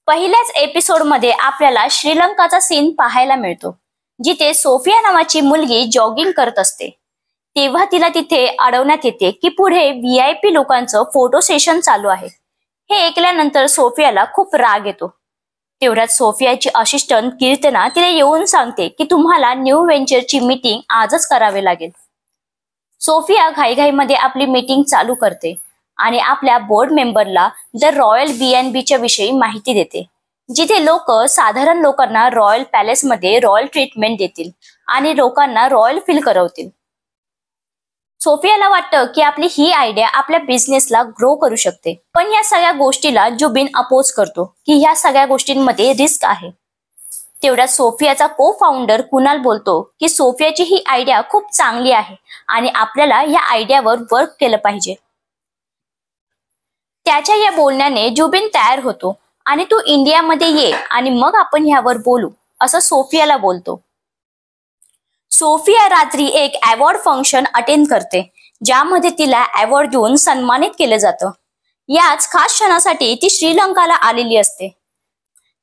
पहिल्याच एपिसोडमध्ये आपल्याला श्रीलंकाचा सीन पाहायला मिळतो, जिथे सोफिया नावाची मुलगी जॉगिंग करत असते. तेव्हा तिला तिथे अडवण्यात येते की पुढे VIP लोकांचं फोटो सेशन चालू आहे. हे ऐकल्यानंतर सोफियाला खूप राग येतो. तेवढ्यात सोफियाची असिस्टंट कीर्तना तिला येऊन सांगते की तुम्हाला न्यू व्हेंचरची मीटिंग आजच करावी लागेल. सोफिया घाईघाईमध्ये आपली मीटिंग चालू करते आणि आपल्या बोर्ड मेंबरला द रॉयल B&B च्या विषयी माहिती देते, जिथे लोक साधारण लोकांना रॉयल पॅलेसमध्ये रॉयल ट्रीटमेंट देतील आणि लोकांना रॉयल फील करवतील. सोफियाला वाटतं की आपली ही आयडिया आपल्या बिझनेसला ग्रो करू शकते, पण या सगळ्या गोष्टीला जुबिन अपोज करतो की ह्या सगळ्या गोष्टींमध्ये रिस्क आहे. तेवढ्यात सोफियाचा को फाउंडर कुणाल बोलतो की सोफियाची ही आयडिया खूप चांगली आहे आणि आपल्याला या आयडियावर वर्क केलं पाहिजे. त्याच्या या बोलण्याने जुबिन तयार होतो आणि तू इंडियामध्ये ये आणि मग आपण ह्यावर बोलू, असं सोफियाला बोलतो. सोफिया रात्री एक अवॉर्ड फंक्शन अटेंड करते, ज्यामध्ये तिला अवॉर्ड देऊन सन्मानित केलं जातं. याच खास क्षणासाठी ती श्रीलंकाला आलेली असते.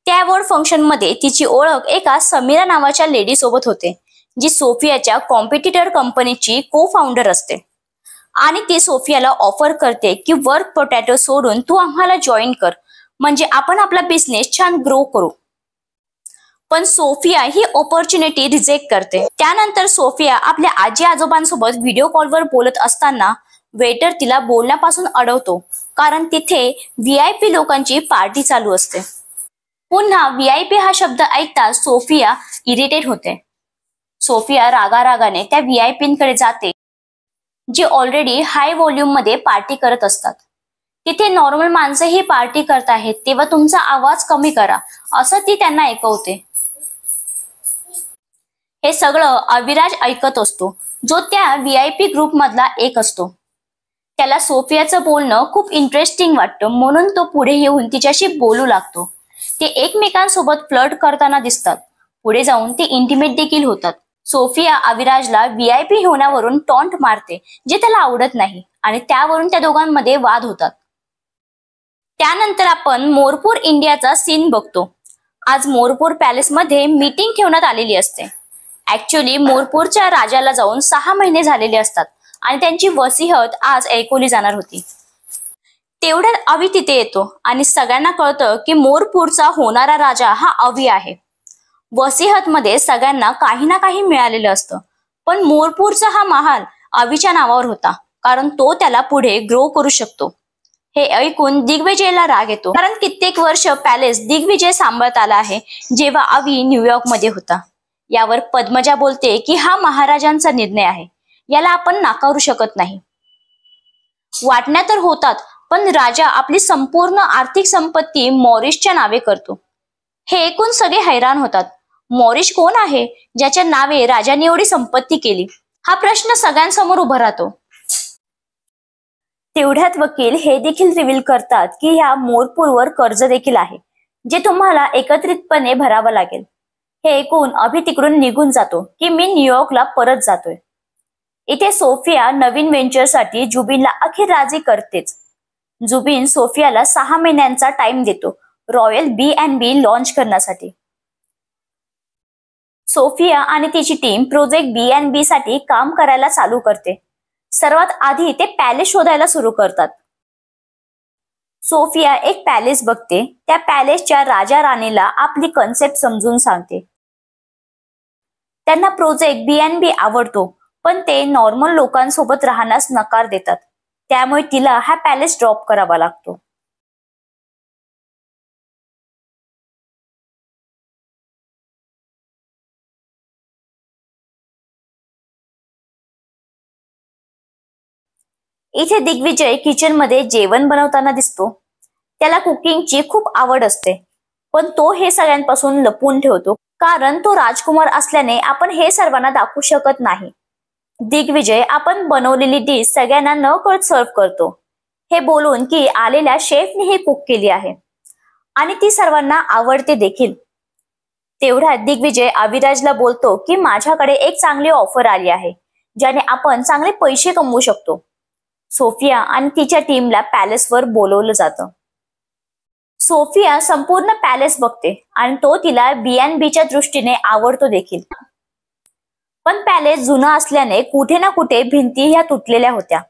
त्या अवॉर्ड फंक्शन मध्ये तिची ओळख एका समीरा नावाच्या लेडी सोबत होते, जी सोफियाच्या कॉम्पिटिटर कंपनीची को फाउंडर असते. आणि ती सोफियाला ऑफर करते की वर्क पोटॅटो सोडून तू आम्हाला जॉईन कर, म्हणजे आपण आपला बिझनेस छान ग्रो करू. पण सोफिया ही ऑपॉर्च्युनिटी रिजेक्ट करते. त्यानंतर सोफिया आपल्या आजी आजोबांसोबत व्हिडिओ कॉलवर बोलत असताना वेटर तिला बोलण्यापासून अडवतो, कारण तिथे VIP लोकांची पार्टी चालू असते. पुन्हा VIP हा शब्द ऐकता सोफिया इरिटेट होते. सोफिया रागारागाने त्या VIPंकडे जाते, जे ऑलरेडी हाय व्हॉल्यूम मध्ये पार्टी करत असतात. तिथे नॉर्मल माणसं ही पार्टी करत आहेत, तेव्हा तुमचा आवाज कमी करा, असं ती त्यांना ऐकवते. हे सगळं अविराज ऐकत असतो, जो त्या VIP ग्रुप मधला एक असतो. त्याला सोफियाचं बोलणं खूप इंटरेस्टिंग वाटतं, म्हणून तो पुढे येऊन तिच्याशी बोलू लागतो. ते एकमेकांसोबत फ्लर्ट करताना दिसतात. पुढे जाऊन ते इंटिमेट देखील होतात. सोफिया अविराजला VIP होण्यावरून टॉन्ट मारते, जे त्याला आवडत नाही, आणि त्यावरून त्या दोघांमध्ये वाद होतात. त्यानंतर आपण मोरपूर इंडियाचा सीन बघतो. आज मोरपूर पॅलेसमध्ये मीटिंग ठेवण्यात आलेली असते. ऍक्च्युली मोरपूरच्या राजाला जाऊन 6 महिने झालेले असतात आणि त्यांची वसीहत आज ऐकवली जाणार होती. तेवढ्यात अवी तिथे येतो आणि सगळ्यांना कळतं की मोरपूरचा होणारा राजा हा अवी आहे. वसीहत मध्ये सगळ्यांना काही ना काही मिळालेलं असतं, पण मोरपूरचा हा महाल अवीच्या नावावर होता, कारण तो त्याला पुढे ग्रो करू शकतो. हे ऐकून दिग्विजयला राग येतो, कारण कित्येक वर्ष पॅलेस दिग्विजय सांभाळत आला आहे, जेव्हा अवी न्यूयॉर्क मध्ये होता. यावर पद्मजा बोलते की हा महाराजांचा निर्णय आहे, याला आपण नाकारू शकत नाही. वाटण्या तर होतात, पण राजा आपली संपूर्ण आर्थिक संपत्ती मॉरिसच्या नावे करतो. हे ऐकून सगळे हैराण होतात. मॉरिस कोण आहे, ज्याच्या नावे राजाने एवढी संपत्ती केली? हा प्रश्न सगळ्यांसमोर उभा राहतो. तेवढ्यात वकील हे देखील रिव्हील करतात की ह्या मोरपूरवर कर्ज देखील आहे, जे तुम्हाला एकत्रितपणे भरावं लागेल. हे ऐकून अभि तिकडून निघून जातो की मी न्यूयॉर्कला परत जातोय. इथे सोफिया नवीन व्हेंचरसाठी जुबिनला अखेर राजी करतेच. जुबिन सोफियाला 6 महिन्यांचा टाइम देतो रॉयल B&B लॉन्च करण्यासाठी. सोफिया आणि तिची टीम प्रोजेक्ट B&B साठी काम करायला चालू करते. सर्वात आधी ते पॅलेस शोधायला सुरू करतात. सोफिया एक पॅलेस बघते. त्या पॅलेसच्या राजा राणीला आपली कन्सेप्ट समजून सांगते. त्यांना प्रोजेक्ट B&B आवडतो, पण ते नॉर्मल लोकांसोबत राहण्यास नकार देतात. त्यामुळे तिला हा पॅलेस ड्रॉप करावा लागतो. इथे दिग्विजय किचन मध्ये जेवण बनवताना दिसतो. त्याला कुकिंगची खूप आवड असते, पण तो हे सगळ्यांपासून लपवून ठेवतो, कारण तो राजकुमार असल्याने आपण हे सर्वांना दाखवू शकत नाही. दिग्विजय आपण बनवलेली डिश सगळ्यांना नकळत सर्व करतो, हे बोलून की आलेल्या शेफने हे कुक केली आहे आणि ती सर्वांना आवडते देखील. तेवढ्यात दिग्विजय अविराजला बोलतो की माझ्याकडे एक चांगली ऑफर आली आहे, ज्याने आपण चांगले पैसे कमवू शकतो. सोफिया आणि तिच्या टीमला पॅलेसवर बोलवलं जातं. सोफिया संपूर्ण पॅलेस बघते आणि तो तिला B&Bच्या दृष्टीने आवडतो देखील. पण पॅलेस जुनं असल्याने कुठे ना कुठे भिंती ह्या तुटलेल्या होत्या.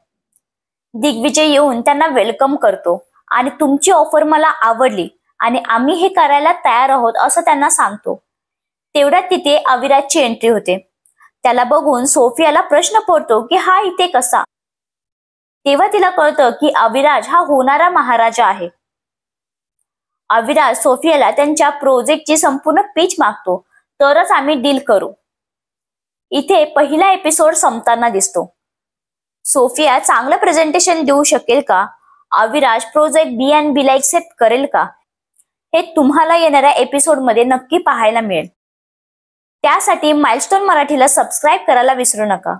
दिग्विजय येऊन त्यांना वेलकम करतो आणि तुमची ऑफर मला आवडली आणि आम्ही हे करायला तयार आहोत असं त्यांना सांगतो. तेवढ्यात तिथे अविराजची एंट्री होते. त्याला बघून सोफियाला प्रश्न पडतो की हा इथे कसा. तेव्हा तिला कळतं की अविराज हा होणारा महाराजा आहे. अविराज सोफियाला त्यांच्या प्रोजेक्टची संपूर्ण पिच मागतो, तरच आम्ही डील करू. इथे पहिला एपिसोड संपताना दिसतो. सोफिया चांगलं प्रेझेंटेशन देऊ शकेल का? अविराज प्रोजेक्ट B&Bला एक्सेप्ट करेल का? हे तुम्हाला येणाऱ्या एपिसोडमध्ये नक्की पाहायला मिळेल. त्यासाठी माइलस्टोन मराठीला सबस्क्राईब करायला विसरू नका.